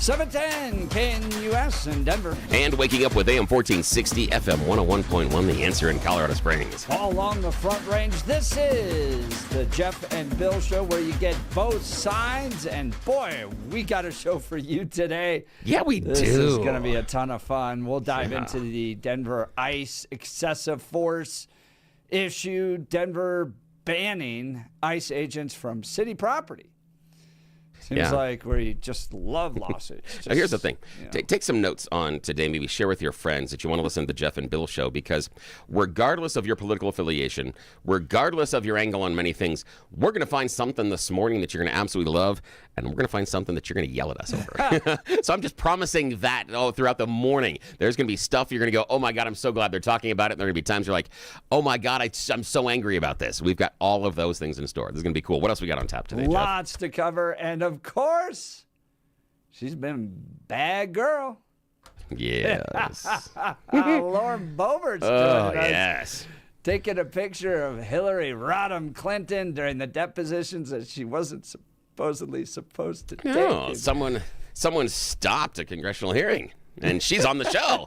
710 KNUS in Denver. And waking up with AM 1460, FM 101.1, The Answer in Colorado Springs. All along the Front Range, this is the Jeff and Bill Show where you get both sides. And boy, we got a show for you today. Yeah, we This do. This is going to be a ton of fun. We'll dive into the Denver ICE excessive force issue. Denver banning ICE agents from city property. Seems like we just love lawsuits. Now, here's the thing. Take some notes on today. Maybe share with your friends that you want to listen to the Jeff and Bill Show, because regardless of your political affiliation, regardless of your angle on many things, we're going to find something this morning that you're going to absolutely love, and we're going to find something that you're going to yell at us over. So I'm just promising that throughout the morning. There's going to be stuff you're going to go, oh, my God, I'm so glad they're talking about it. And there are going to be times you're like, oh, my God, I'm so angry about this. We've got all of those things in store. This is going to be cool. What else we got on tap today, Jeff? Lots to cover, and of course, she's been bad girl. Yes. Lauren Boebert's joining us, yes. taking a picture of Hillary Rodham Clinton during the depositions that she wasn't supposedly supposed to No, take. someone stopped a congressional hearing. And she's on the show.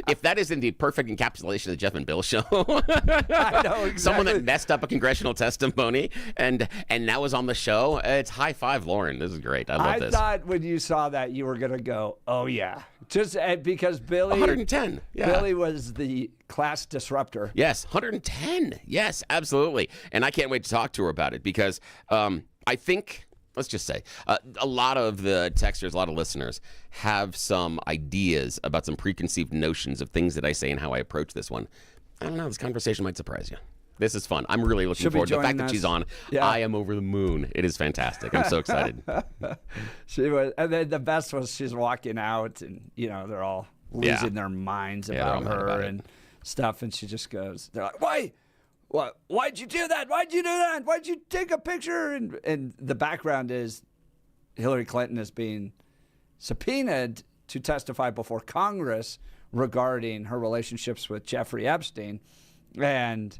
If that isn't the perfect encapsulation of the Jeff and Bill Show. I know, exactly. Someone that messed up a congressional testimony and now is on the show. It's high five, Lauren. This is great. I love this. I thought when you saw that you were going to go, oh, yeah. Just because Billy. 110. Yeah. Billy was the class disruptor. Yes, 110. Yes, absolutely. And I can't wait to talk to her about it because I think... Let's just say a lot of the texters, a lot of listeners have some ideas about some preconceived notions of things that I say and how I approach this one. I don't know. This conversation might surprise you. This is fun. I'm really looking forward to the fact that she's on. Yeah. I am over the moon. It is fantastic. I'm so excited. She was, and then the best was she's walking out, and they're all losing their minds about her and stuff, and she just goes, "They're like, why? What? Why'd you do that? Why'd you do that? Why'd you take a picture?" And the background is Hillary Clinton is being subpoenaed to testify before Congress regarding her relationships with Jeffrey Epstein. And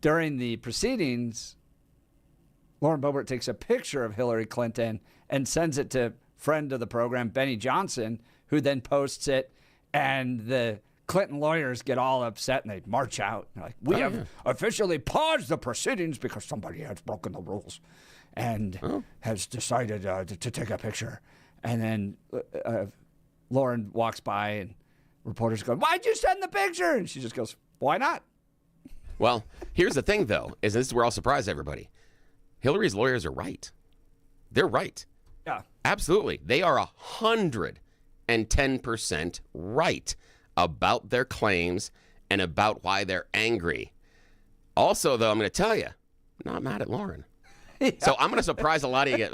during the proceedings, Lauren Boebert takes a picture of Hillary Clinton and sends it to friend of the program, Benny Johnson, who then posts it, and the Clinton lawyers get all upset and they march out. They're like, we have officially paused the proceedings because somebody has broken the rules and has decided to take a picture. And then Lauren walks by and reporters go, why'd you send the picture? And she just goes, why not? Well, here's the thing, though, is this is where I'll surprise everybody. Hillary's lawyers are right. They're right. Yeah. Absolutely. They are 110% right about their claims and about why they're angry. Also, though, I'm going to tell you, I'm not mad at Lauren. Yeah. So I'm going to surprise a lot of you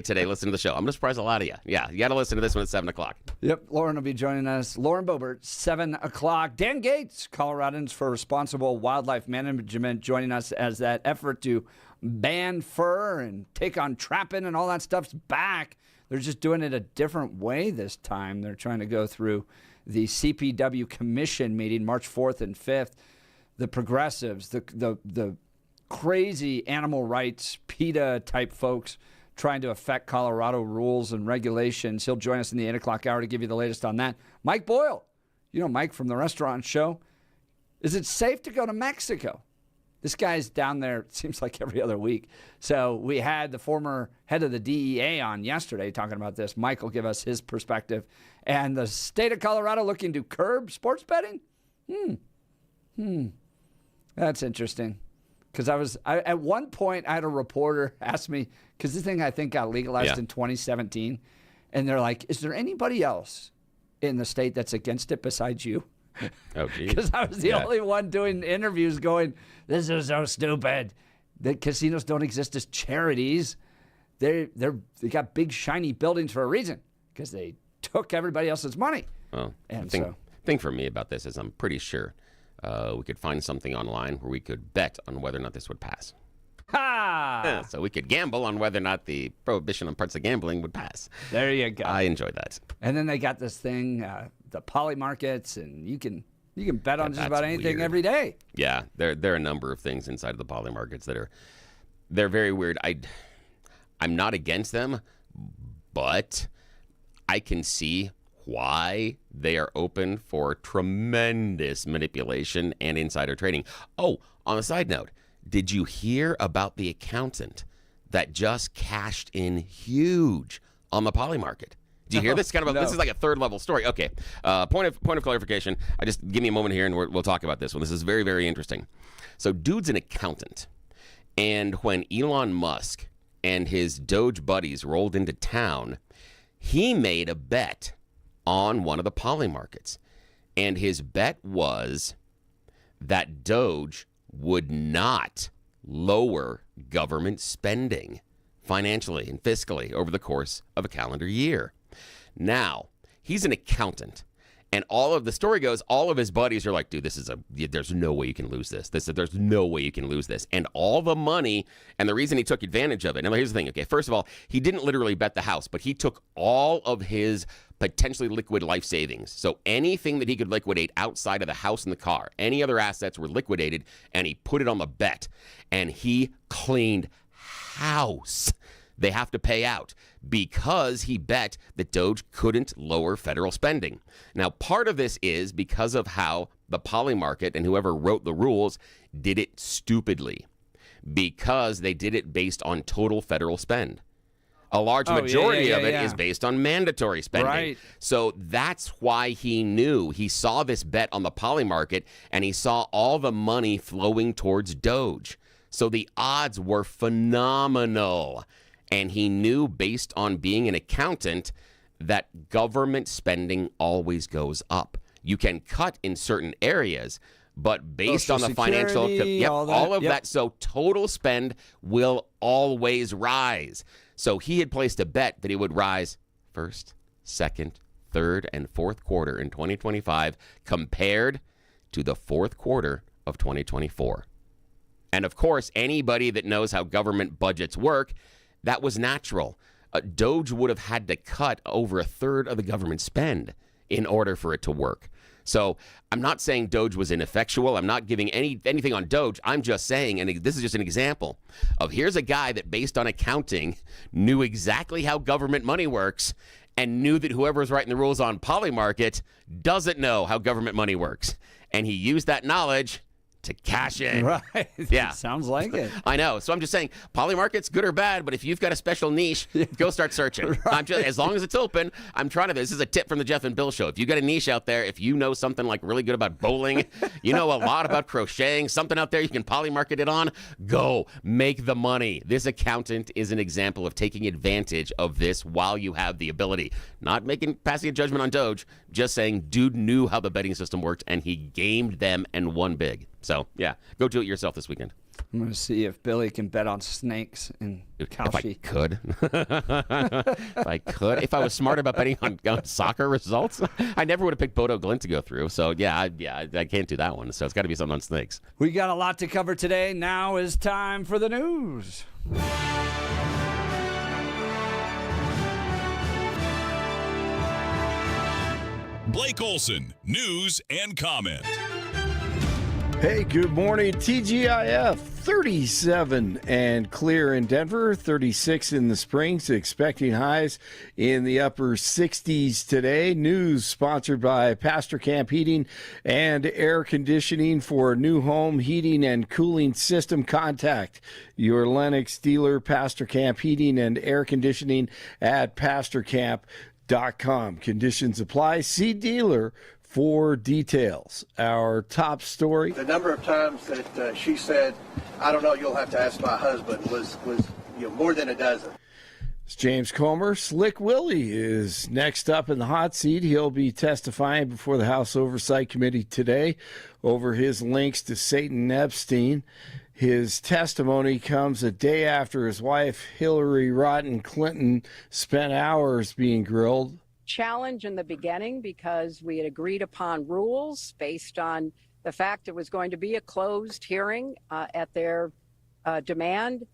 today. Listen to the show. I'm going to surprise a lot of you. Yeah, you got to listen to this one at 7 o'clock. Yep, Lauren will be joining us. Lauren Boebert, 7 o'clock. Dan Gates, Coloradans for Responsible Wildlife Management, joining us as that effort to ban fur and take on trapping and all that stuff's back. They're just doing it a different way this time. They're trying to go through the CPW Commission meeting March 4th and 5th. The progressives, the crazy animal rights, PETA-type folks trying to affect Colorado rules and regulations. He'll join us in the 8 o'clock hour to give you the latest on that. Mike Boyle, Mike from the restaurant show. Is it safe to go to Mexico? This guy's down there, it seems like every other week. So we had the former head of the DEA on yesterday talking about this. Mike will give us his perspective. And the state of Colorado looking to curb sports betting? That's interesting. Because at one point, I had a reporter ask me, because this thing I think got legalized in 2017, and they're like, is there anybody else in the state that's against it besides you? Oh, geez. Because I was the only one doing interviews going, this is so stupid. The casinos don't exist as charities. They got big, shiny buildings for a reason, because they took everybody else's money. Well, the thing for me about this is I'm pretty sure we could find something online where we could bet on whether or not this would pass. Ha! Yeah, so we could gamble on whether or not the prohibition on parts of gambling would pass. There you go. I enjoy that. And then they got this thing, the poly markets, and you can bet on just about anything every day. Yeah, there are a number of things inside of the poly markets that they're very weird. I'm not against them, but I can see why they are open for tremendous manipulation and insider trading. Oh, on a side note, did you hear about the accountant that just cashed in huge on the poly market? Do you hear this? No. This is like a third level story. Okay. Point of clarification. Give me a moment here and we'll talk about this one. This is very, very interesting. So dude's an accountant. And when Elon Musk and his Doge buddies rolled into town, he made a bet on one of the poly markets. And his bet was that Doge would not lower government spending financially and fiscally over the course of a calendar year. Now, he's an accountant, and the story goes, all of his buddies are like, dude, there's no way you can lose this. There's no way you can lose this. And all the money, and the reason he took advantage of it, now here's the thing, okay, first of all, he didn't literally bet the house, but he took all of his potentially liquid life savings. So anything that he could liquidate outside of the house and the car, any other assets were liquidated, and he put it on the bet, and he cleaned house. They have to pay out because he bet that Doge couldn't lower federal spending. Now, part of this is because of how the poly market and whoever wrote the rules did it stupidly, because they did it based on total federal spend. A large majority of it is based on mandatory spending. Right. So that's why he knew. He saw this bet on the poly market, and he saw all the money flowing towards Doge. So the odds were phenomenal. And he knew, based on being an accountant, that government spending always goes up. You can cut in certain areas, but based on the financial, all of that. So total spend will always rise. So he had placed a bet that he would rise first, second, third, and fourth quarter in 2025 compared to the fourth quarter of 2024. And of course, anybody that knows how government budgets work, that was natural. Doge would have had to cut over a third of the government spend in order for it to work. So I'm not saying Doge was ineffectual. I'm not giving anything on Doge. I'm just saying, and this is just an example of, here's a guy that, based on accounting, knew exactly how government money works and knew that whoever's writing the rules on poly market doesn't know how government money works. And he used that knowledge to cash in. Right. Yeah. Sounds like it. I know. So I'm just saying, poly market's good or bad, but if you've got a special niche, go start searching. Right. As long as it's open, I'm trying to. This is a tip from the Jeff and Bill Show. If you got a niche out there, if you know something like really good about bowling, you know a lot about crocheting, something out there you can poly market it on, go make the money. This accountant is an example of taking advantage of this while you have the ability. Not passing a judgment on Doge, just saying dude knew how the betting system worked and he gamed them and won big. So, yeah, go do it yourself this weekend. I'm going to see if Billy can bet on snakes in Kalshi. If I could. If I was smart about betting on soccer results, I never would have picked Bodo Glint to go through. So, I can't do that one. So, it's got to be something on snakes. We got a lot to cover today. Now is time for the news. Blake Olson, news and comment. Hey, good morning. TGIF 37 and clear in Denver, 36 in the Springs, expecting highs in the upper 60s today. News sponsored by Pastor Camp Heating and Air Conditioning. For new home heating and cooling system, contact your Lennox dealer, Pastor Camp Heating and Air Conditioning at pastorcamp.com. Conditions apply. See dealer for details. Our top story. The number of times that she said, "I don't know, you'll have to ask my husband," was more than a dozen. It's James Comer. Slick Willie is next up in the hot seat. He'll be testifying before the House Oversight Committee today over his links to Satan Epstein. His testimony comes a day after his wife, Hillary Rodham Clinton, spent hours being grilled. Challenge in the beginning because we had agreed upon rules based on the fact it was going to be a closed hearing at their demand,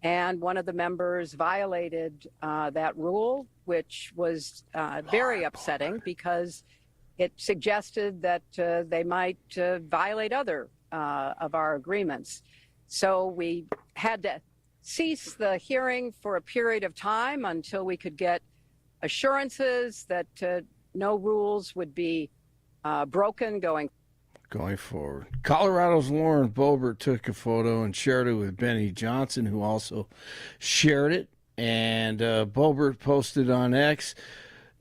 and one of the members violated that rule, which was very upsetting because it suggested that they might violate other of our agreements. So we had to cease the hearing for a period of time until we could get assurances that no rules would be broken going forward. Colorado's Lauren Boebert took a photo and shared it with Benny Johnson, who also shared it. And Boebert posted on X,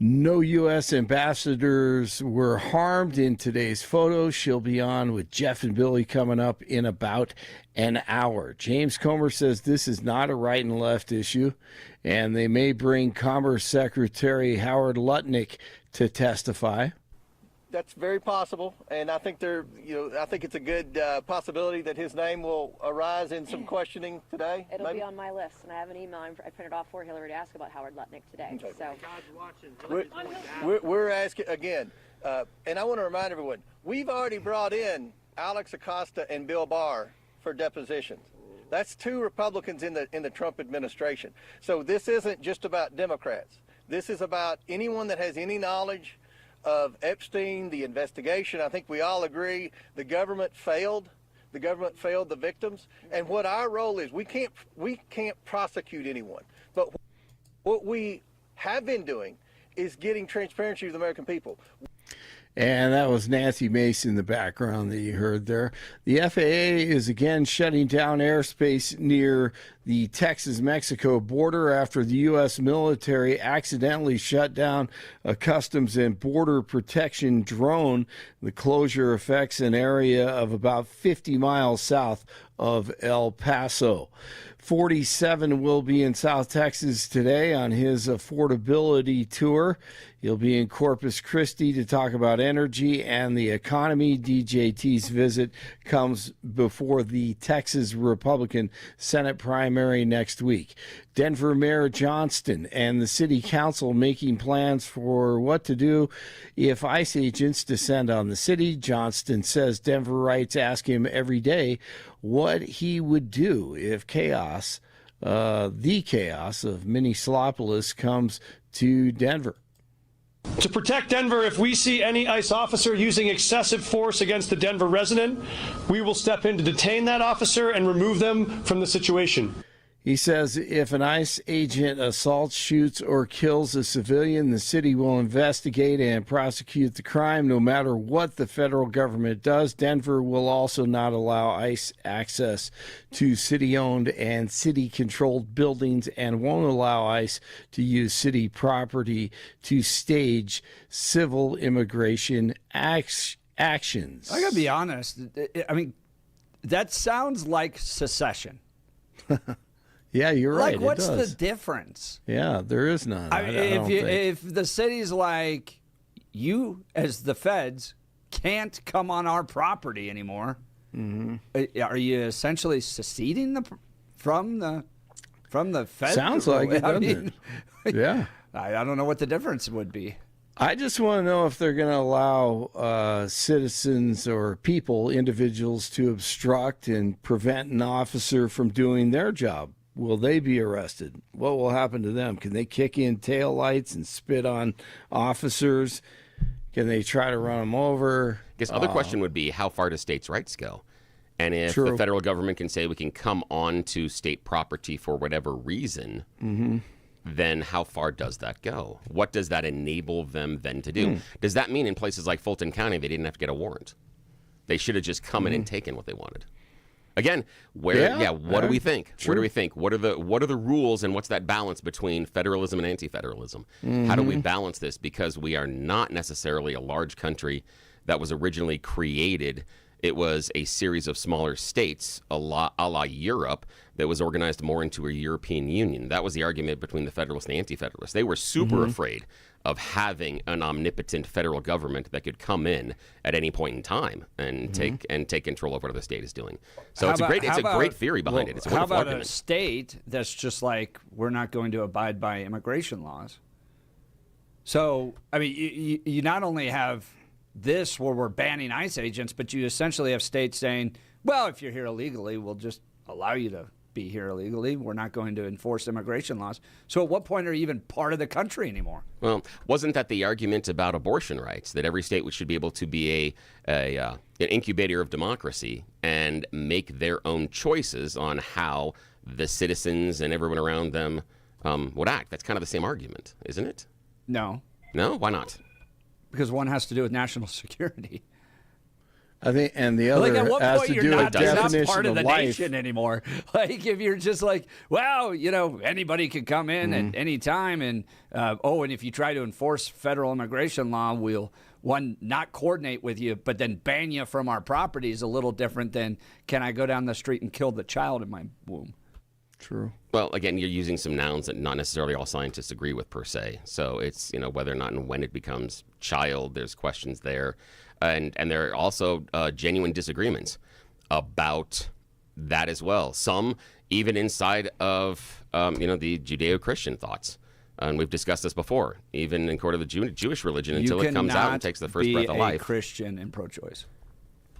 no U.S. ambassadors were harmed in today's photo. She'll be on with Jeff and Billy coming up in about an hour. James Comer says this is not a right and left issue, and they may bring Commerce Secretary Howard Lutnick to testify. That's very possible, and I think I think it's a good possibility that his name will arise in some questioning today. It'll maybe be on my list, and I have an email I printed off for Hillary to ask about Howard Lutnick today. Okay. So we're asking again, and I want to remind everyone: we've already brought in Alex Acosta and Bill Barr for depositions. That's 2 Republicans in the Trump administration. So this isn't just about Democrats. This is about anyone that has any knowledge of Epstein, the investigation. I think we all agree the government failed. The government failed the victims. And what our role is, we can't prosecute anyone. But what we have been doing is getting transparency to the American people. And that was Nancy Mace in the background that you heard there. The FAA is again shutting down airspace near the Texas-Mexico border after the U.S. military accidentally shut down a Customs and Border Protection drone. The closure affects an area of about 50 miles south of El Paso. 47 will be in South Texas today on his affordability tour. He'll be in Corpus Christi to talk about energy and the economy. DJT's visit comes before the Texas Republican Senate primary next week. Denver Mayor Johnston and the city council making plans for what to do if ICE agents descend on the city. Johnston says Denverites ask him every day what he would do if the chaos of Minneapolis comes to Denver. To protect Denver, if we see any ICE officer using excessive force against the Denver resident, we will step in to detain that officer and remove them from the situation. He says if an ICE agent assaults, shoots, or kills a civilian, the city will investigate and prosecute the crime no matter what the federal government does. Denver will also not allow ICE access to city-owned and city-controlled buildings and won't allow ICE to use city property to stage civil immigration actions. I gotta be honest. I mean, that sounds like secession. Yeah, you're right. Like, what's the difference? Yeah, there is none. If the city's like, you as the feds can't come on our property anymore, are you essentially seceding from the feds? Sounds like it, doesn't it? Yeah. I don't know what the difference would be. I just want to know if they're going to allow citizens or individuals to obstruct and prevent an officer from doing their job. Will they be arrested? What will happen to them? Can they kick in taillights and spit on officers? Can they try to run them over? I guess other question would be, how far do states' rights go? And if the federal government can say we can come on to state property for whatever reason, then how far does that go? What does that enable them then to do? Does that mean in places like Fulton County they didn't have to get a warrant? They should have just come in and taken what they wanted. Again, what do we think? True. What do we think? What are the rules, and what's that balance between federalism and anti-federalism? How do we balance this? Because we are not necessarily a large country that was originally created. It was a series of smaller states, a la Europe, that was organized more into a European Union. That was the argument between the Federalists and the Anti-Federalists. They were super afraid of having an omnipotent federal government that could come in at any point in time and take control of what the state is doing. So it's a great theory behind it. It's a wonderful argument. How about a state that's just like, we're not going to abide by immigration laws? So, I mean, you not only have this where we're banning ICE agents, but you essentially have states saying, well, if you're here illegally, we'll just allow you to be here illegally. We're not going to enforce immigration laws. So at what point are you even part of the country anymore? Well, wasn't that the argument about abortion rights, that every state should be able to be an incubator of democracy and make their own choices on how the citizens and everyone around them would act? That's kind of the same argument, isn't it? No. No? Why not? Because one has to do with national security. I think, and the other at what has point to you're do with not definition part of the life. nation anymore. Like if you're just like, well, anybody could come in at any time, and and if you try to enforce federal immigration law, we'll not coordinate with you, but then ban you from our property is a little different than can I go down the street and kill the child in my womb? True. Well, again, you're using some nouns that not necessarily all scientists agree with per se. So it's, whether or not and when it becomes child, there's questions there. And there are also genuine disagreements about that as well. Some even inside of, the Judeo-Christian thoughts. And we've discussed this before, even in court of the Jewish religion, until it comes out and takes the first breath of life. You cannot be a Christian and pro-choice.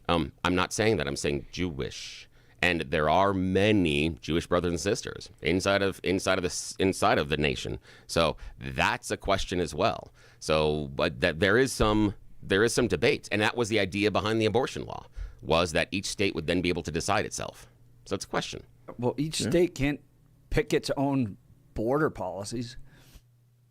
I'm not saying that. I'm saying Jewish. And there are many Jewish brothers and sisters inside of the nation. So that's a question as well. So, but that there is some debate, and that was the idea behind the abortion law, was that each state would then be able to decide itself. So it's a question. Well, each state can't pick its own border policies.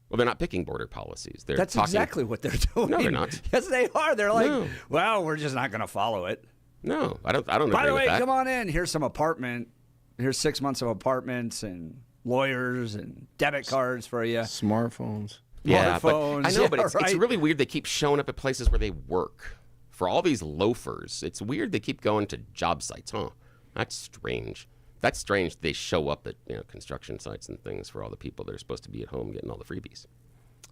Well, they're not picking border policies. That's exactly what they're doing. No, they're not. Yes, they are. They're like, well, we're just not going to follow it. No, I don't agree with that. By the way, come on in. Here's some apartment. Here's 6 months of apartments and lawyers and debit cards for you. Smartphones. Yeah, Smartphones. I know, but right. it's really weird they keep showing up at places where they work. For all these loafers, it's weird they keep going to job sites, huh? That's strange. That's strange they show up at construction sites and things for all the people that are supposed to be at home getting all the freebies.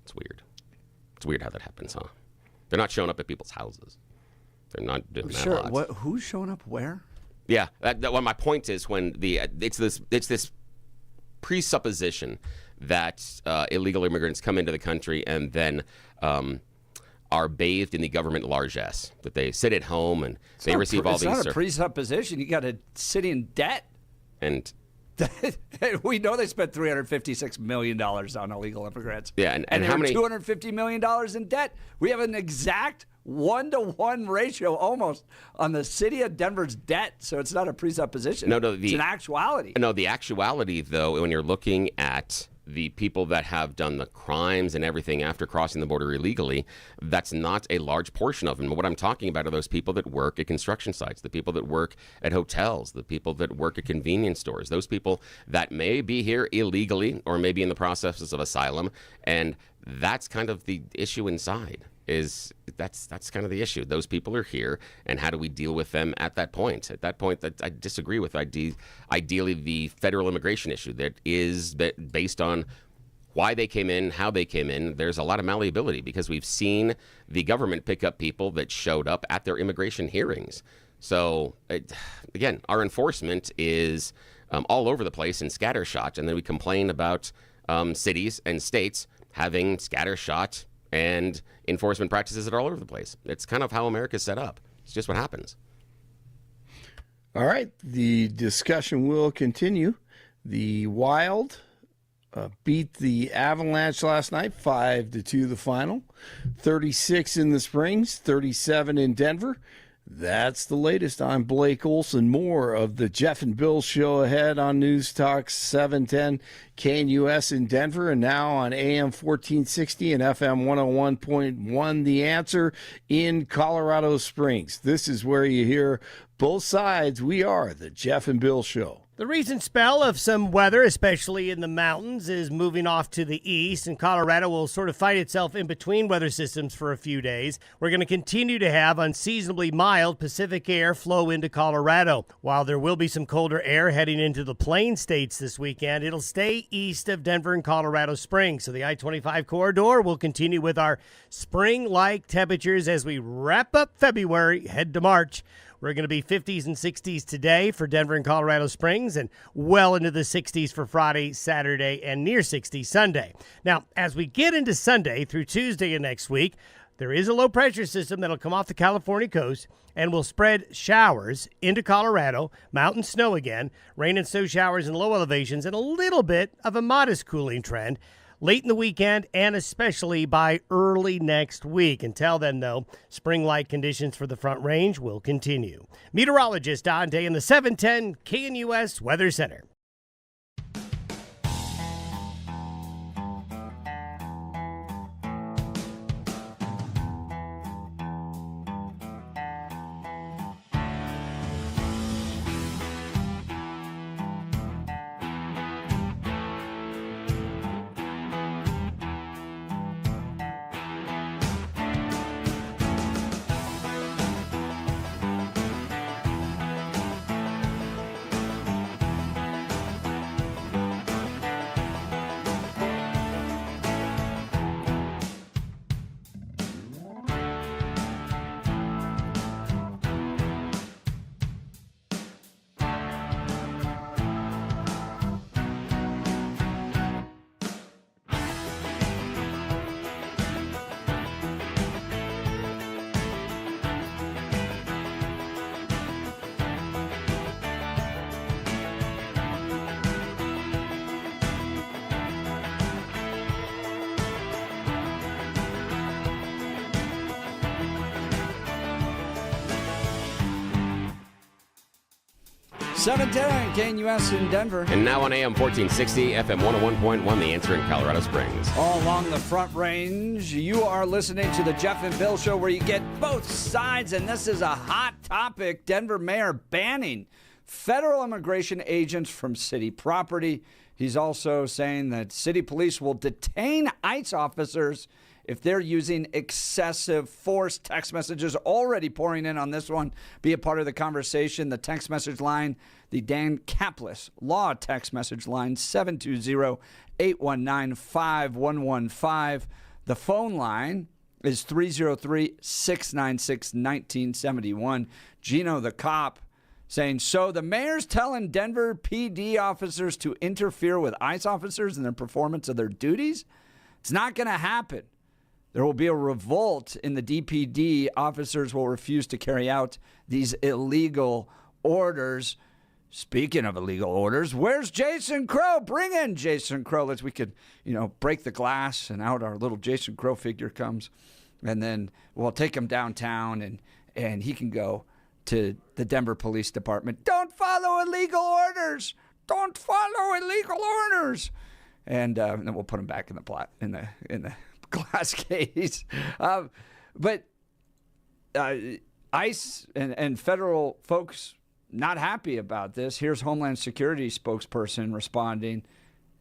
It's weird. It's weird how that happens, huh? They're not showing up at people's houses. They're not doing that a lot. Who's showing up where? Yeah, well, my point is when it's this presupposition that illegal immigrants come into the country and then are bathed in the government largesse, that they sit at home and they receive all these. It's not a presupposition. You got to sit in debt. And we know they spent $356 million on illegal immigrants. Yeah, and how many? $250 million in debt. We have an exact 1-to-1 ratio almost on the city of Denver's debt. So it's not a presupposition. It's an actuality. No, the actuality, though, when you're looking at the people that have done the crimes and everything after crossing the border illegally, that's not a large portion of them. What I'm talking about are those people that work at construction sites, the people that work at hotels, the people that work at convenience stores, those people that may be here illegally or maybe in the processes of asylum. And that's kind of the issue inside. That's kind of the issue. Those people are here, and how do we deal with them at that point? At that point, that I disagree with ideally the federal immigration issue that is based on why they came in, how they came in. There's a lot of malleability because we've seen the government pick up people that showed up at their immigration hearings. So, again, our enforcement is all over the place and scattershot, and then we complain about cities and states having scattershot and enforcement practices that are all over the place. It's kind of how America's set up. It's just what happens. All right. The discussion will continue. The Wild beat the Avalanche last night, 5-2 the final. 36 in the Springs, 37 in Denver. That's the latest. I'm Blake Olson. More of the Jeff and Bill show ahead on News Talk 710 KNUS in Denver and now on AM 1460 and FM 101.1 The Answer in Colorado Springs. This is where you hear both sides. We are the Jeff and Bill show. The recent spell of some weather, especially in the mountains, is moving off to the east, and Colorado will sort of fight itself in between weather systems for a few days. We're going to continue to have unseasonably mild Pacific air flow into Colorado. While there will be some colder air heading into the Plain States this weekend, it'll stay east of Denver and Colorado Springs. So the I-25 corridor will continue with our spring-like temperatures as we wrap up February, head to March. We're going to be 50s and 60s today for Denver and Colorado Springs and well into the 60s for Friday, Saturday, and near 60 Sunday. Now, as we get into Sunday through Tuesday of next week, there is a low-pressure system that'll come off the California coast and will spread showers into Colorado, mountain snow again, rain and snow showers in low elevations, and a little bit of a modest cooling trend late in the weekend and especially by early next week. Until then, though, spring-like conditions for the Front Range will continue. Meteorologist Don Day in the 710 KNUS Weather Center. 710 KNUS in Denver. And now on AM 1460, FM 101.1, The Answer in Colorado Springs. All along the Front Range, you are listening to the Jeff and Bill Show, where you get both sides, and this is a hot topic. Denver mayor banning federal immigration agents from city property. He's also saying that city police will detain ICE officers if they're using excessive force. Text messages already pouring in on this one. Be a part of the conversation. The text message line, the Dan Caplis Law text message line, 720-819-5115. The phone line is 303-696-1971. Gino the cop saying, so the mayor's telling Denver PD officers to interfere with ICE officers in the performance of their duties? It's not going to happen. There will be a revolt in the DPD. Officers will refuse to carry out these illegal orders. Speaking of illegal orders, where's Jason Crow? Bring in Jason Crow. We could, break the glass, and out our little Jason Crow figure comes. And then we'll take him downtown, and he can go to the Denver Police Department. Don't follow illegal orders. Don't follow illegal orders. And then we'll put him back in the plot in the glass case. But ICE and federal folks not happy about this. Here's Homeland Security spokesperson responding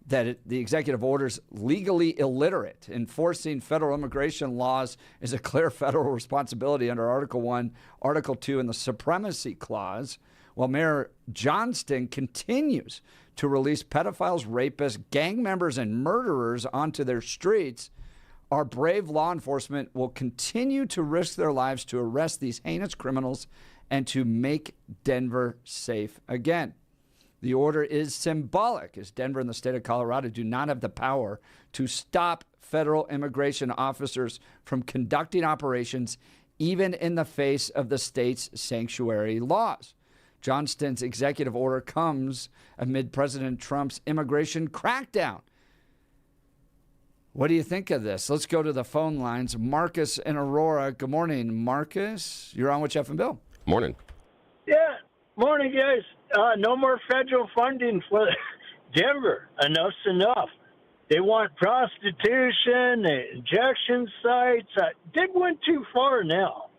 that the executive order's legally illiterate. Enforcing federal immigration laws is a clear federal responsibility under Article 1, Article 2, and the Supremacy Clause, while Mayor Johnston continues to release pedophiles, rapists, gang members, and murderers onto their streets. Our brave law enforcement will continue to risk their lives to arrest these heinous criminals and to make Denver safe again. The order is symbolic, as Denver and the state of Colorado do not have the power to stop federal immigration officers from conducting operations, even in the face of the state's sanctuary laws. Johnston's executive order comes amid President Trump's immigration crackdown. What do you think of this? Let's go to the phone lines. Marcus in Aurora. Good morning, Marcus. You're on with Jeff and Bill. Morning. Yeah, morning, guys. No more federal funding for Denver. Enough's enough. They want prostitution, injection sites. They went too far now.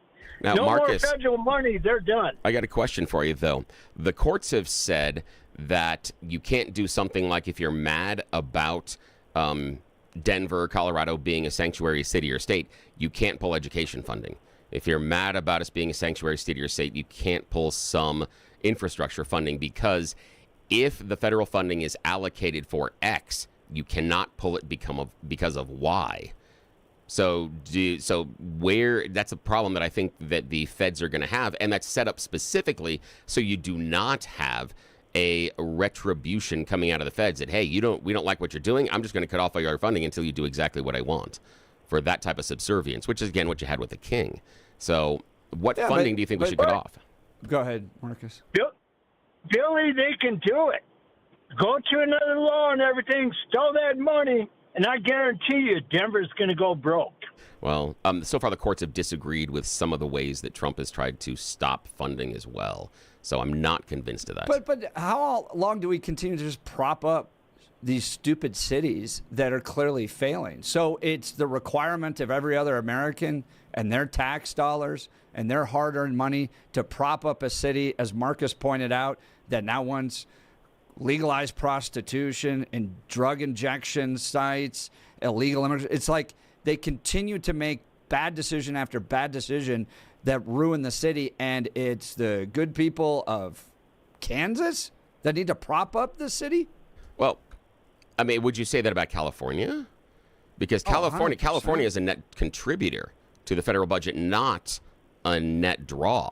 Now, no Marcus, more federal money. They're done. I got a question for you, though. The courts have said that you can't do something like if you're mad about Denver, Colorado being a sanctuary city or state, you can't pull education funding. If you're mad about us being a sanctuary city or state, you can't pull some infrastructure funding, because if the federal funding is allocated for X, you cannot pull it because of Y. So that's a problem that I think that the feds are going to have, and that's set up specifically so you do not have a retribution coming out of the feds that, hey, we don't like what you're doing. I'm just going to cut off all your funding until you do exactly what I want, for that type of subservience, which is, again, what you had with the king. So what funding do you think we should cut off? Go ahead, Marcus. Billy, they can do it. Go to another law and everything, steal that money, and I guarantee you Denver's going to go broke. Well, so far the courts have disagreed with some of the ways that Trump has tried to stop funding as well. So I'm not convinced of that. But how long do we continue to just prop up these stupid cities that are clearly failing? So it's the requirement of every other American and their tax dollars and their hard-earned money to prop up a city, as Marcus pointed out, that now wants legalized prostitution and drug injection sites, illegal immigration. It's like they continue to make bad decision after bad decision that ruin the city, and it's the good people of Kansas that need to prop up the city? Well, I mean, would you say that about California? Because California is a net contributor to the federal budget, not a net draw.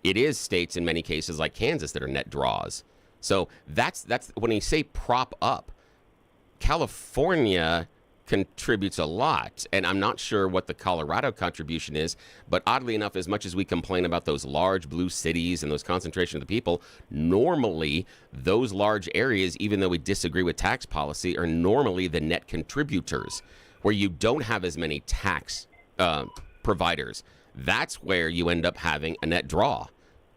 It is states in many cases like Kansas that are net draws. So that's when you say prop up, California contributes a lot, and I'm not sure what the Colorado contribution is, but oddly enough, as much as we complain about those large blue cities and those concentration of the people, normally those large areas, even though we disagree with tax policy, are normally the net contributors, where you don't have as many tax providers. That's where you end up having a net draw.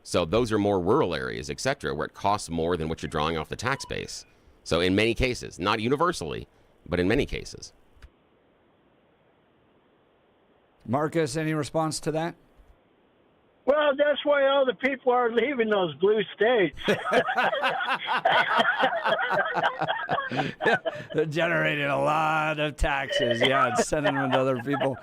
So those are more rural areas, et cetera, where it costs more than what you're drawing off the tax base. So in many cases, not universally, but in many cases. Marcus, any response to that? Well, that's why all the people are leaving those blue states. They're generating a lot of taxes. Yeah, and sending them to other people.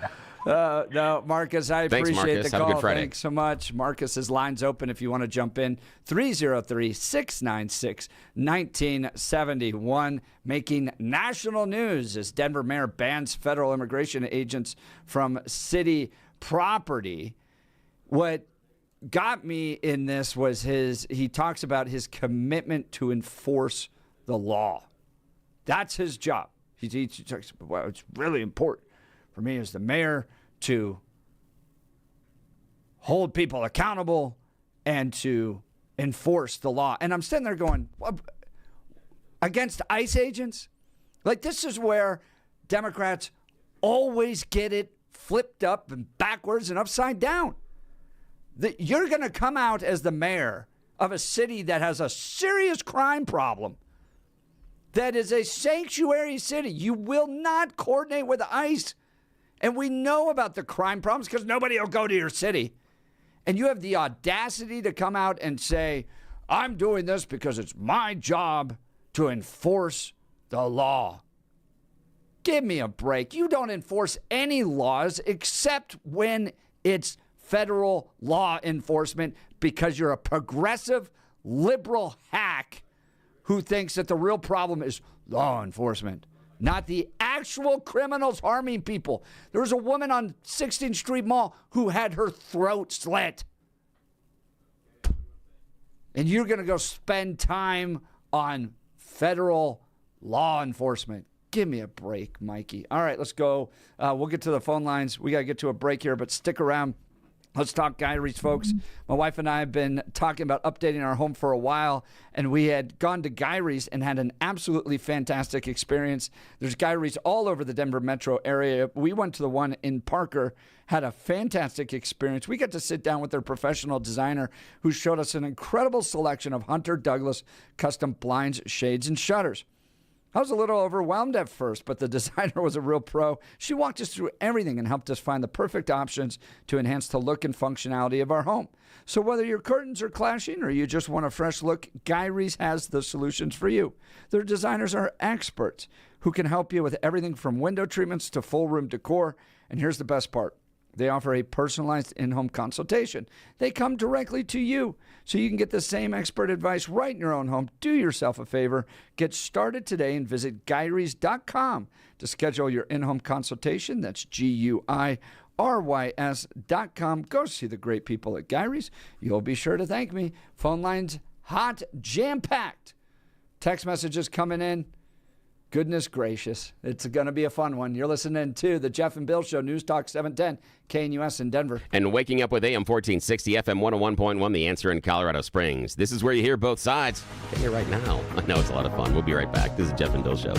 No, Marcus, I appreciate Marcus. the Have a call. good Friday. Thanks so much. Marcus's line's open if you want to jump in. 303-696-1971. Making national news as Denver mayor bans federal immigration agents from city property. What got me in this was he talks about his commitment to enforce the law. That's his job. He talks about, well, it's really important for me as the mayor to hold people accountable and to enforce the law. And I'm sitting there going, what, against ICE agents? Like, this is where Democrats always get it flipped up and backwards and upside down. You're going to come out as the mayor of a city that has a serious crime problem, that is a sanctuary city. You will not coordinate with ICE. And we know about the crime problems because nobody will go to your city. And you have the audacity to come out and say, I'm doing this because it's my job to enforce the law. Give me a break. You don't enforce any laws except when it's federal law enforcement, because you're a progressive liberal hack who thinks that the real problem is law enforcement, not the actual criminals harming people. There was a woman on 16th Street Mall who had her throat slit. And you're going to go spend time on federal law enforcement. Give me a break, Mikey. All right, let's go. We'll get to the phone lines. We got to get to a break here, but stick around. Let's talk Gyrie's, folks. My wife and I have been talking about updating our home for a while, and we had gone to Gyrie's and had an absolutely fantastic experience. There's Gyrie's all over the Denver metro area. We went to the one in Parker, had a fantastic experience. We got to sit down with their professional designer who showed us an incredible selection of Hunter Douglas custom blinds, shades, and shutters. I was a little overwhelmed at first, but the designer was a real pro. She walked us through everything and helped us find the perfect options to enhance the look and functionality of our home. So whether your curtains are clashing or you just want a fresh look, Gyrie's has the solutions for you. Their designers are experts who can help you with everything from window treatments to full room decor. And here's the best part. They offer a personalized in-home consultation. They come directly to you, so you can get the same expert advice right in your own home. Do yourself a favor. Get started today and visit Gyrie's.com to schedule your in-home consultation. That's GUIRYS.com. Go see the great people at Gyrie's. You'll be sure to thank me. Phone lines hot, jam-packed. Text messages coming in. Goodness gracious. It's going to be a fun one. You're listening to the Jeff and Bill Show, News Talk 710, KNUS in Denver. And waking up with AM 1460, FM 101.1, The Answer in Colorado Springs. This is where you hear both sides. Get here right now. I know it's a lot of fun. We'll be right back. This is Jeff and Bill Show.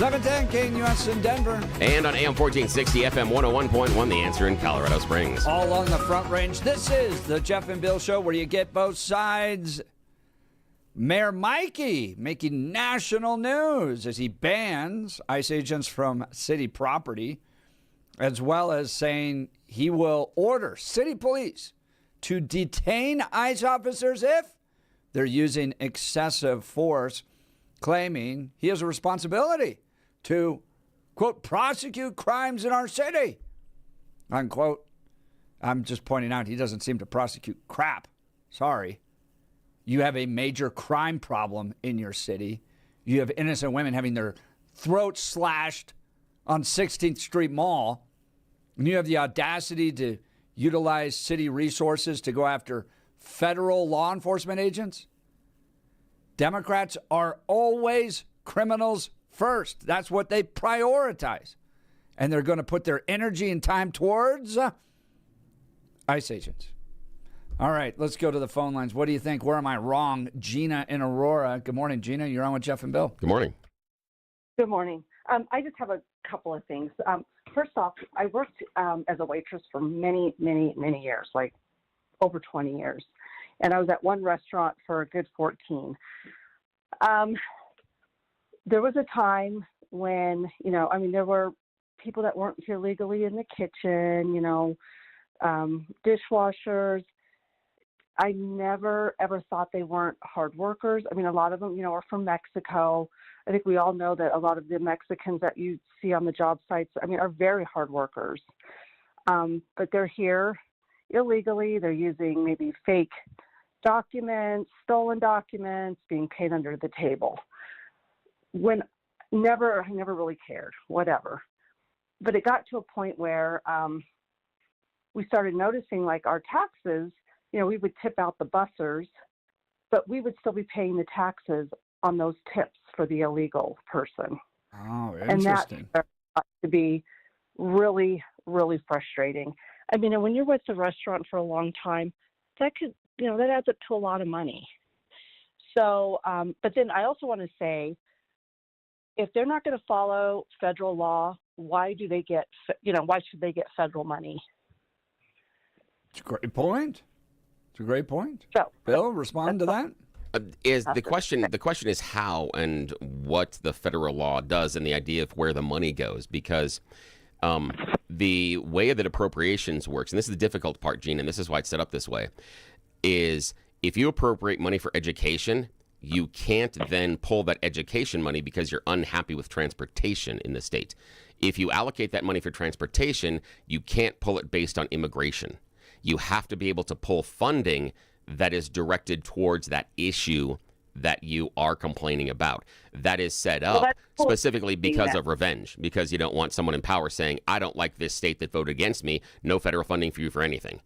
710 KNUS in Denver. And on AM 1460, FM 101.1, The Answer in Colorado Springs. All along the Front Range. This is the Jeff and Bill Show where you get both sides. Mayor Mikey making national news as he bans ICE agents from city property, as well as saying he will order city police to detain ICE officers if they're using excessive force, claiming he has a responsibility to, quote, prosecute crimes in our city, unquote. I'm just pointing out he doesn't seem to prosecute crap. Sorry. You have a major crime problem in your city. You have innocent women having their throats slashed on 16th Street Mall. And you have the audacity to utilize city resources to go after federal law enforcement agents. Democrats are always criminals first. That's what they prioritize. And they're going to put their energy and time towards ICE agents. All right, let's go to the phone lines. What do you think? Where am I wrong? Gina in Aurora. Good morning, Gina. You're on with Jeff and Bill. Good morning. Good morning. I just have a couple of things. First off, I worked as a waitress for many, many, many years, like over 20 years. And I was at one restaurant for a good 14. There was a time when, there were people that weren't here legally in the kitchen, dishwashers. I never, ever thought they weren't hard workers. I mean, a lot of them, are from Mexico. I think we all know that a lot of the Mexicans that you see on the job sites, are very hard workers. But they're here illegally. They're using maybe fake documents, stolen documents, being paid under the table. I never really cared, whatever. But it got to a point where we started noticing, like, our taxes, we would tip out the bussers, but we would still be paying the taxes on those tips for the illegal person. Oh, interesting. And that got to be really, really frustrating. And when you're with the restaurant for a long time, that could, that adds up to a lot of money. So, but then I also want to say, if they're not going to follow federal law, why should they get federal money? It's a great point. It's a great point. So, Bill, respond to that. The question is how and what the federal law does, and the idea of where the money goes, because the way that appropriations works, and this is the difficult part, Gene, and this is why it's set up this way, is if you appropriate money for education, you can't then pull that education money because you're unhappy with transportation in the state. If you allocate that money for transportation, you can't pull it based on immigration. You have to be able to pull funding that is directed towards that issue that you are complaining about. That is set up specifically because of revenge, because you don't want someone in power saying, I don't like this state that voted against me, no federal funding for you for anything.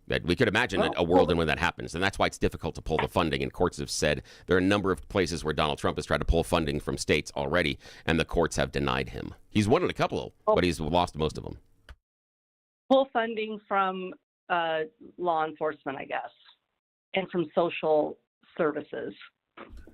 That we could imagine a world in when that happens, and that's why it's difficult to pull the funding. And courts have said there are a number of places where Donald Trump has tried to pull funding from states already, and the courts have denied him. He's won in a couple, but he's lost most of them. Pull funding from law enforcement, I guess, and from social services.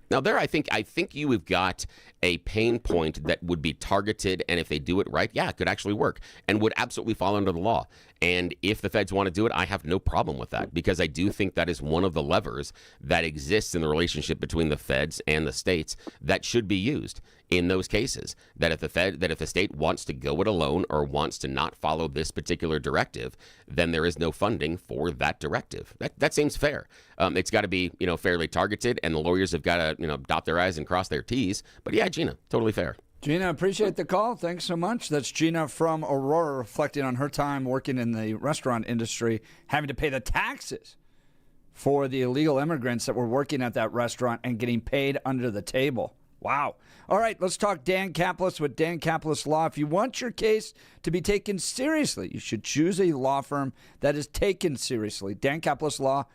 Now there, I think you have got a pain point that would be targeted, and if they do it right, yeah, it could actually work and would absolutely fall under the law. And if the feds want to do it, I have no problem with that, because I do think that is one of the levers that exists in the relationship between the feds and the states that should be used in those cases. That if the state wants to go it alone or wants to not follow this particular directive, then there is no funding for that directive. That seems fair. It's got to be fairly targeted, and the lawyers have got to dot their I's and cross their T's. But yeah, Gina, totally fair. Gina, appreciate the call. Thanks so much. That's Gina from Aurora, reflecting on her time working in the restaurant industry, having to pay the taxes for the illegal immigrants that were working at that restaurant and getting paid under the table. Wow. All right, let's talk Dan Caplis with Dan Caplis Law. If you want your case to be taken seriously, you should choose a law firm that is taken seriously. Dan Caplis Law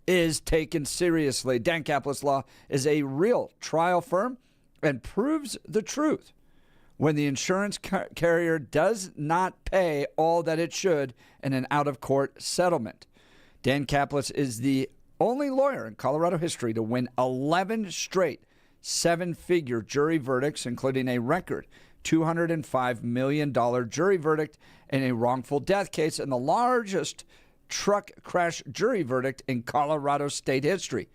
is taken seriously. Dan Caplis Law is a real trial firm and proves the truth when the insurance carrier does not pay all that it should in an out-of-court settlement. Dan Caplis is the only lawyer in Colorado history to win 11 straight 7-figure jury verdicts, including a record $205 million jury verdict in a wrongful death case and the largest truck crash jury verdict in Colorado state history.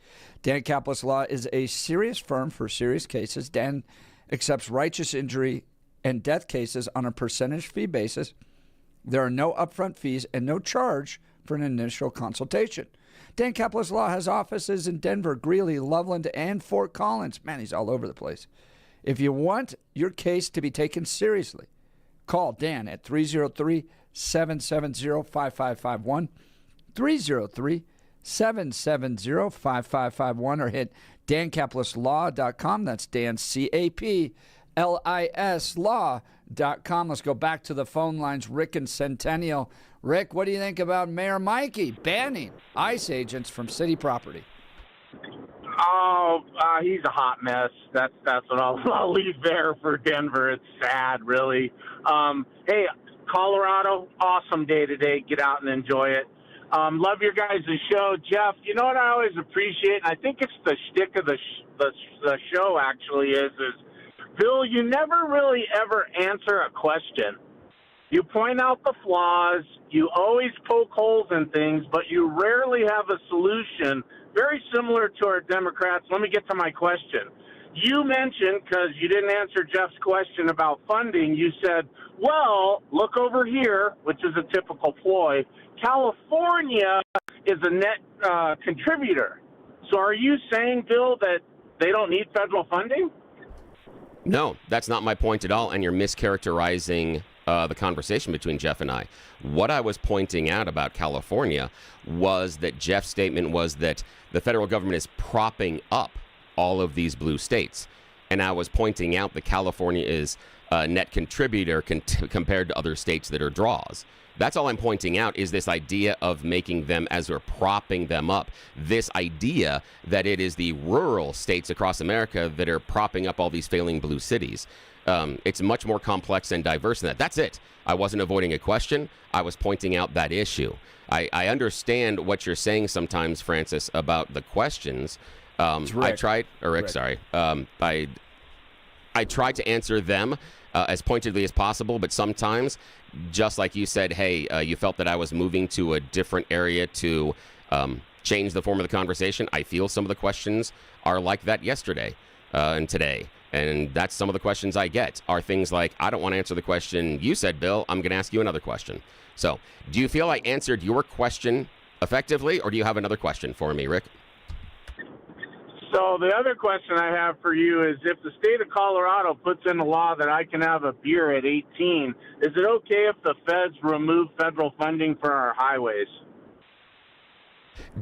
Dan Caplis Law is a serious firm for serious cases. Dan accepts righteous injury and death cases on a percentage fee basis. There are no upfront fees and no charge for an initial consultation. Dan Caplis Law has offices in Denver, Greeley, Loveland, and Fort Collins. Man, he's all over the place. If you want your case to be taken seriously, call Dan at 303-770-5551, 303-770-5551, or hit dancaplisLaw.com. That's Dan, C-A-P-L-I-S, law.com. Let's go back to the phone lines. Rick and Centennial. Rick, what do you think about Mayor Mikey banning ICE agents from city property? Oh, he's a hot mess. That's what I'll leave there for Denver. It's sad, really. Hey, Colorado, awesome day today. Get out and enjoy it. Love your guys' show. Jeff, you know what I always appreciate? And I think it's the shtick of the show, actually, is Bill, you never really ever answer a question. You point out the flaws. You always poke holes in things, but you rarely have a solution. Very similar to our Democrats. Let me get to my question. You mentioned, because you didn't answer Jeff's question about funding, you said, well, look over here, which is a typical ploy. California is a net contributor. So are you saying, Bill, that they don't need federal funding? No, that's not my point at all, and you're mischaracterizing the conversation between Jeff and I. What I was pointing out about California was that Jeff's statement was that the federal government is propping up all of these blue states. And I was pointing out that California is a net contributor compared to other states that are draws. That's all I'm pointing out, is this idea of making them, as we're propping them up, this idea that it is the rural states across America that are propping up all these failing blue cities. It's much more complex and diverse than that. That's it. I wasn't avoiding a question. I was pointing out that issue. I understand what you're saying sometimes, Francis, about the questions. I tried to answer them as pointedly as possible, but sometimes, just like you said, hey, you felt that I was moving to a different area to change the form of the conversation. I feel some of the questions are like that yesterday and today. And that's some of the questions I get are things like, I don't want to answer the question you said, Bill. I'm going to ask you another question. So do you feel I answered your question effectively, or do you have another question for me, Rick? So the other question I have for you is, if the state of Colorado puts in a law that I can have a beer at 18, is it okay if the feds remove federal funding for our highways?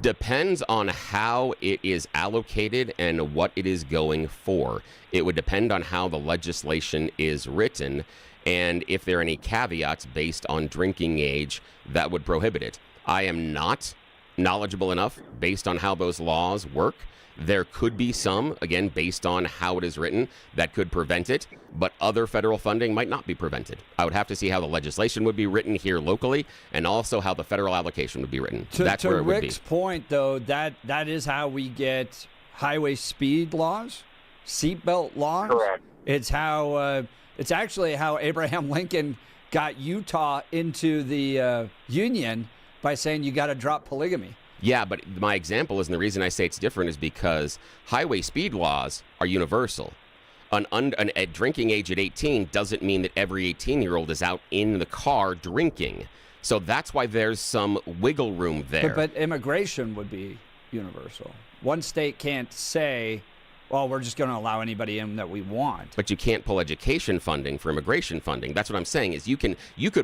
Depends on how it is allocated and what it is going for. It would depend on how the legislation is written and if there are any caveats based on drinking age that would prohibit it. I am not knowledgeable enough based on how those laws work. There could be some, again, based on how it is written, that could prevent it, but other federal funding might not be prevented. I would have to see how the legislation would be written here locally and also how the federal allocation would be written. That's where it would be. To Rick's point, though, that is how we get highway speed laws, seatbelt laws. Correct. It's how it's actually how Abraham Lincoln got Utah into the Union by saying you got to drop polygamy. Yeah, but my example is, and the reason I say it's different is because highway speed laws are universal. A drinking age at 18 doesn't mean that every 18-year-old is out in the car drinking. So that's why there's some wiggle room there. But immigration would be universal. One state can't say, well, we're just going to allow anybody in that we want. But you can't pull education funding for immigration funding. That's what I'm saying is you could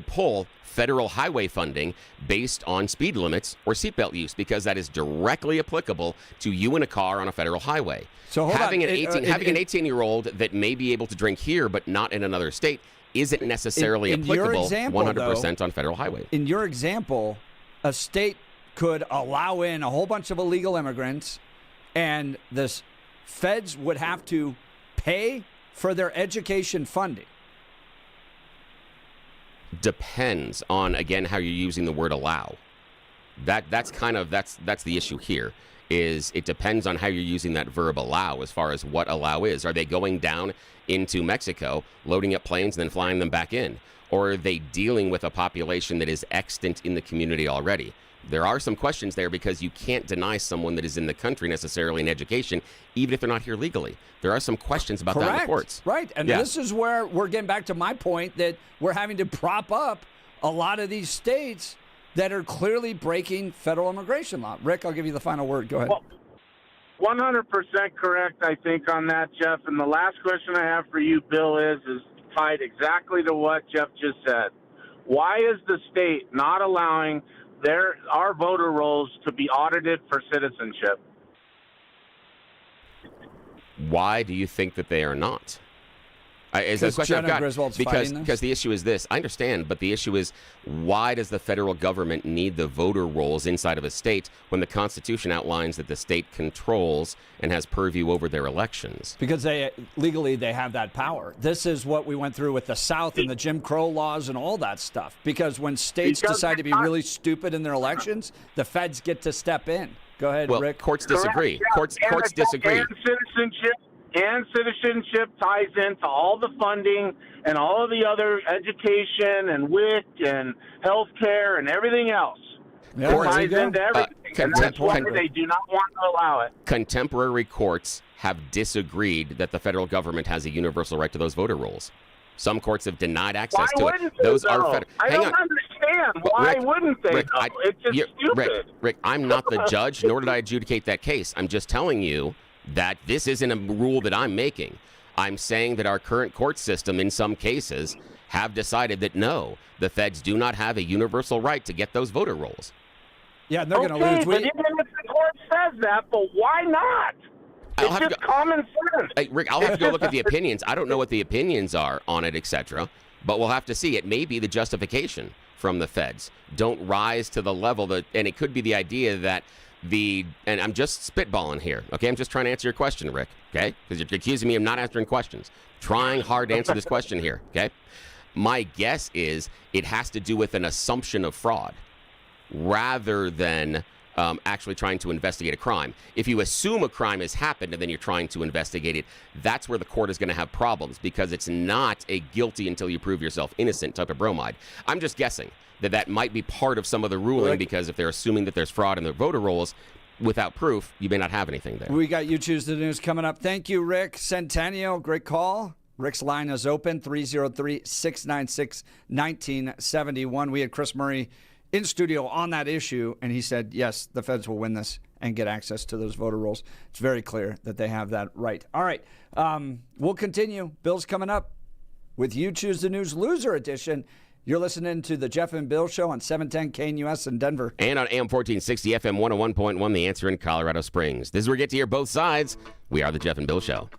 pull federal highway funding based on speed limits or seatbelt use because that is directly applicable to you in a car on a federal highway. So having an 18-year-old that may be able to drink here but not in another state isn't necessarily applicable 100% on federal highway. In your example, a state could allow in a whole bunch of illegal immigrants and the feds would have to pay for their education funding. Depends on, again, how you're using the word allow. That's the issue here. is it depends on how you're using that verb allow as far as what allow is. Are they going down into Mexico, loading up planes and then flying them back in? Or are they dealing with a population that is extant in the community already? There are some questions there because you can't deny someone that is in the country necessarily in education, even if they're not here legally. There are some questions about that in the courts. Right. And this is where we're getting back to my point that we're having to prop up a lot of these states that are clearly breaking federal immigration law. Rick, I'll give you the final word. Go ahead. Well, 100% correct, I think, on that, Jeff. And the last question I have for you, Bill, is tied exactly to what Jeff just said. Why is the state not allowing our voter rolls to be audited for citizenship? Why do you think that they are not? Is the question I've got. Because the issue is this. I understand, but the issue is, why does the federal government need the voter rolls inside of a state when the Constitution outlines that the state controls and has purview over their elections? Because legally they have that power. This is what we went through with the South and the Jim Crow laws and all that stuff. Because when states decide to be really stupid in their elections, the feds get to step in. Go ahead, Rick. Courts disagree. Courts disagree. And citizenship ties into all the funding and all of the other education and WIC and health care and everything else. Yeah, it ties into everything. And that's why they do not want to allow it. Contemporary courts have disagreed that the federal government has a universal right to those voter rolls. Some courts have denied access to it. Those are federal. I don't understand. Why wouldn't they? It's just stupid. Rick, I'm not the judge, nor did I adjudicate that case. I'm just telling you that this isn't a rule that I'm making. I'm saying that our current court system, in some cases, have decided that no, the feds do not have a universal right to get those voter rolls. Yeah, they're going to lose. But even if the court says that, but why not? It's just common sense. Hey, Rick, I'll have to go look at the opinions. I don't know what the opinions are on it, etc., but we'll have to see. It may be the justification from the feds. Don't rise to the level that, and it could be the idea that and I'm just spitballing here, okay? I'm just trying to answer your question, Rick, okay? Because you're accusing me of not answering questions. Trying hard to answer this question here, okay? My guess is it has to do with an assumption of fraud rather than actually trying to investigate a crime. If you assume a crime has happened and then you're trying to investigate it, that's where the court is going to have problems because it's not a guilty until you prove yourself innocent type of bromide. I'm just guessing that might be part of some of the ruling because if they're assuming that there's fraud in their voter rolls, without proof, you may not have anything there. We got You Choose the News coming up. Thank you, Rick. Centennial, great call. Rick's line is open, 303-696-1971. We had Chris Murray in studio on that issue, and he said, yes, the feds will win this and get access to those voter rolls. It's very clear that they have that right. All right, we'll continue. Bill's coming up with You Choose the News Loser Edition. You're listening to the Jeff and Bill Show on 710 KNUS in Denver. And on AM 1460 FM 101.1, The Answer in Colorado Springs. This is where we get to hear both sides. We are the Jeff and Bill Show.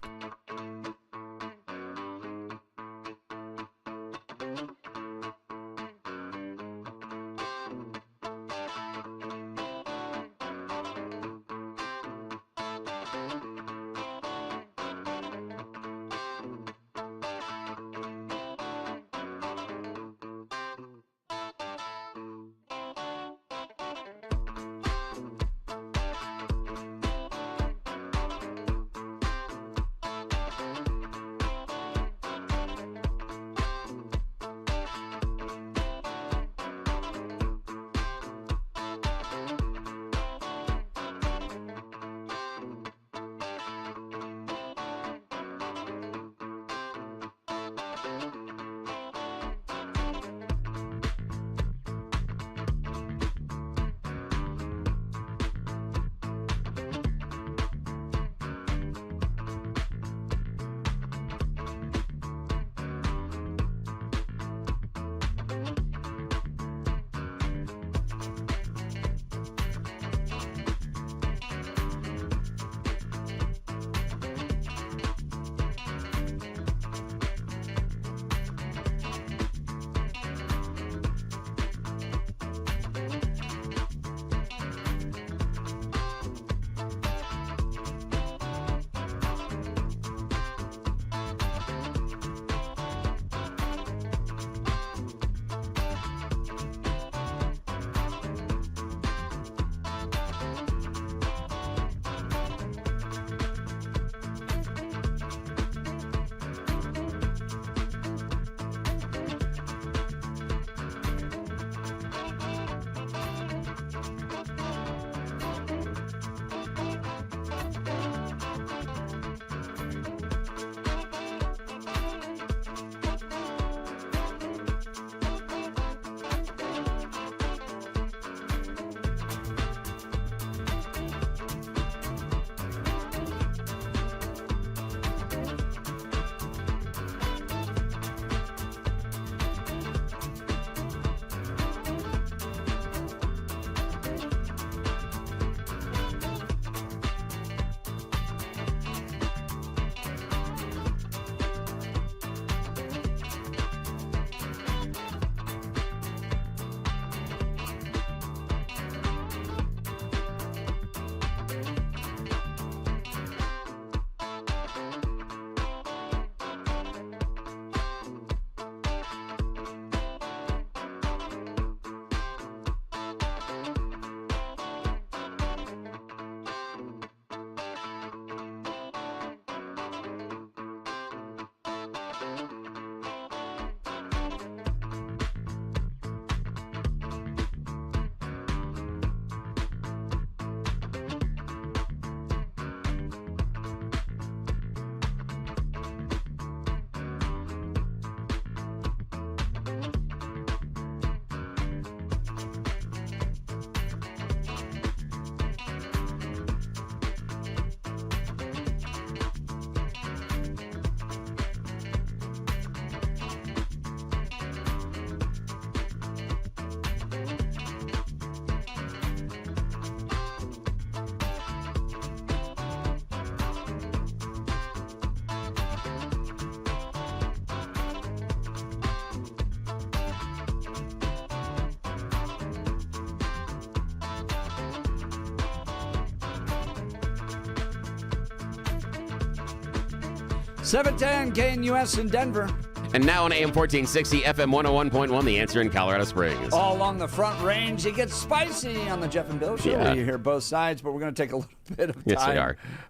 710 KNUS in Denver. And now on AM 1460, FM 101.1, The Answer in Colorado Springs. All along the Front Range, it gets spicy on the Jeff and Bill Show. Yeah. You hear both sides, but we're going to take a little bit of time. Yes,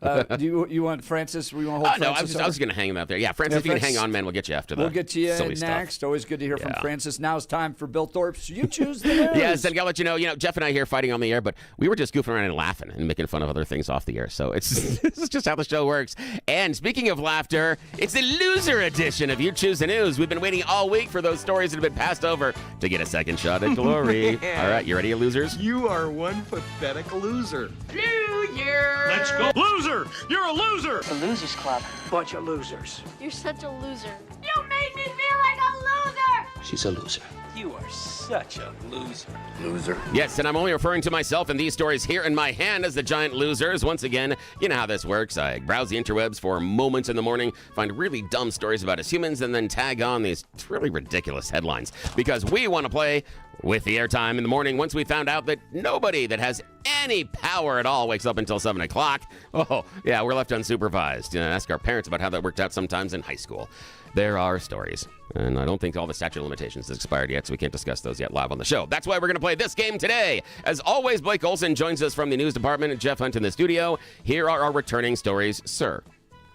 we are. Do you want Francis? We want to hold Francis? No, I was going to hang him out there. Yeah, Francis, if you can hang on, man, we'll get you after that. We'll get you next. Stuff. Always good to hear from Francis. Now it's time for Bill Thorpe's You Choose the News. Yes, and I'll let you know, Jeff and I here fighting on the air, but we were just goofing around and laughing and making fun of other things off the air. So this is just how the show works. And speaking of laughter, it's the loser edition of You Choose the News. We've been waiting all week for those stories that have been passed over to get a second shot at glory. All right, you ready, losers? You are one pathetic loser. Loser! Let's go. Loser! You're a loser! The Losers Club. Bunch of losers. You're such a loser. You made me feel like a loser! She's a loser. You are such a loser. Loser. Yes, and I'm only referring to myself and these stories here in my hand as the giant losers. Once again, you know how this works. I browse the interwebs for moments in the morning, find really dumb stories about us humans, and then tag on these really ridiculous headlines. Because we want to play with the airtime in the morning once we found out that nobody that has any power at all wakes up until 7 o'clock. Oh, yeah, we're left unsupervised. Ask our parents about how that worked out sometimes in high school. There are stories, and I don't think all the statute of limitations has expired yet, so we can't discuss those yet live on the show. That's why we're going to play this game today. As always, Blake Olson joins us from the news department and Jeff Hunt in the studio. Here are our returning stories, sir.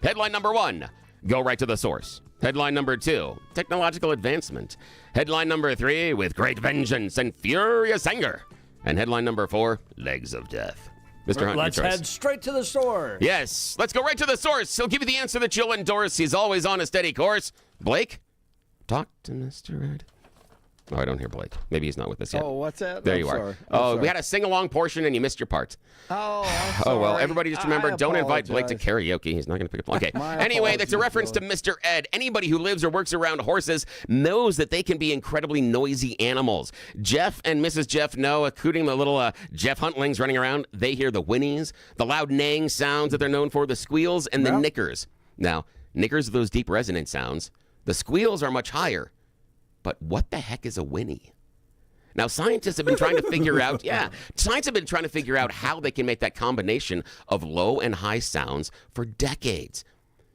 Headline number 1, go right to the source. Headline number 2, technological advancement. Headline number 3, with great vengeance and furious anger. And headline number 4, legs of death. Mr. Hunt, let's head straight to the source. Yes, let's go right to the source. He'll give you the answer that you'll endorse. He's always on a steady course. Blake, talk to Mr. Ed. Oh, I don't hear Blake. Maybe he's not with us yet. Oh, what's that? There you are. Oh, we had a sing-along portion and you missed your part. Oh, I'm sorry. Oh, well, everybody just remember, I don't invite Blake to apologize. karaoke. He's not going to pick up. Okay. My Anyway, that's a apologies, reference to Mr. Ed. Anybody who lives or works around horses knows that they can be incredibly noisy animals. Jeff and Mrs. Jeff know, including the little Jeff Huntlings running around, they hear the whinnies, the loud neighing sounds that they're known for, the squeals, and the nickers. Now, nickers are those deep resonant sounds. The squeals are much higher. But what the heck is a whinny? Now, scientists have been trying to figure out, how they can make that combination of low and high sounds for decades.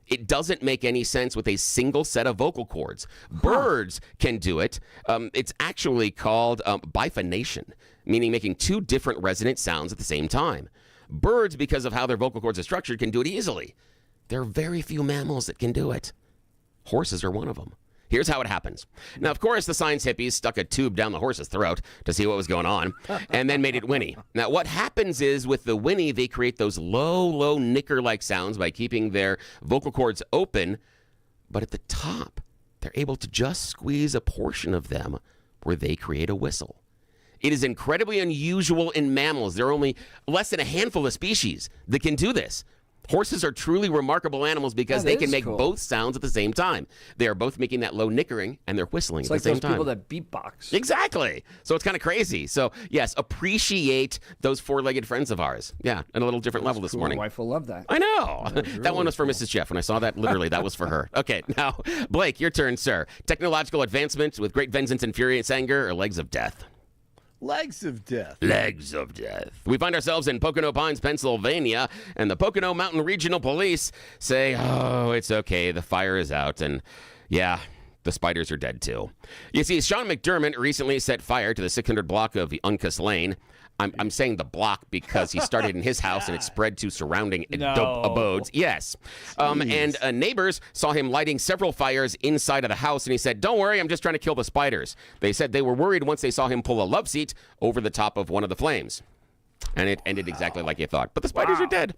It doesn't make any sense with a single set of vocal cords. Birds can do it. It's actually called biphonation, meaning making two different resonant sounds at the same time. Birds, because of how their vocal cords are structured, can do it easily. There are very few mammals that can do it. Horses are one of them. Here's how it happens. Now, of course, the science hippies stuck a tube down the horse's throat to see what was going on and then made it whinny. Now, what happens is with the whinny, they create those low nicker-like sounds by keeping their vocal cords open. But at the top, they're able to just squeeze a portion of them where they create a whistle. It is incredibly unusual in mammals. There are only less than a handful of species that can do this. Horses are truly remarkable animals because they can make both sounds at the same time. They are both making that low nickering and they're whistling at the same time. It's like those people that beatbox. Exactly. So it's kind of crazy. So, yes, appreciate those four-legged friends of ours. Yeah, on a little different level this morning. My wife will love that. I know. That one was for Mrs. Jeff. When I saw that, literally, that was for her. Okay, now, Blake, your turn, sir. Technological advancement with great vengeance and furious anger or legs of death? Legs of death. Legs of death. We find ourselves in Pocono Pines, Pennsylvania, and the Pocono Mountain Regional Police say, oh, it's okay, the fire is out, and yeah, the spiders are dead too. You see, Sean McDermott recently set fire to the 600 block of Uncas Lane. I'm saying the block because he started in his house and it spread to surrounding abodes. Yes. And neighbors saw him lighting several fires inside of the house, and he said, don't worry, I'm just trying to kill the spiders. They said they were worried once they saw him pull a love seat over the top of one of the flames. And it ended exactly like you thought. But the spiders are dead.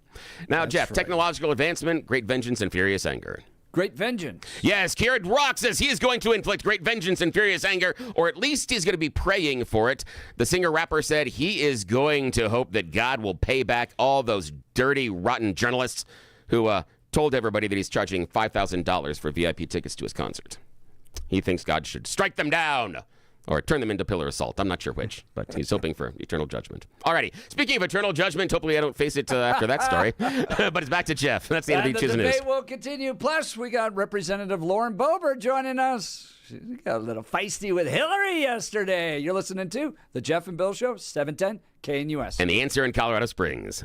Now, Jeff, technological advancement, great vengeance, and furious anger. Great vengeance. Yes, Kieran Rock says he is going to inflict great vengeance and furious anger, or at least he's going to be praying for it. The singer-rapper said he is going to hope that God will pay back all those dirty, rotten journalists who told everybody that he's charging $5,000 for VIP tickets to his concert. He thinks God should strike them down or turn them into pillar assault. I'm not sure which, but he's hoping for eternal judgment. Alrighty, speaking of eternal judgment, hopefully I don't face it after that story. But it's back to Jeff. That's the end of the Choosing News. The debate will continue. Plus, we got Representative Lauren Boebert joining us. She got a little feisty with Hillary yesterday. You're listening to The Jeff and Bill Show, 710 KNUS. And the answer in Colorado Springs.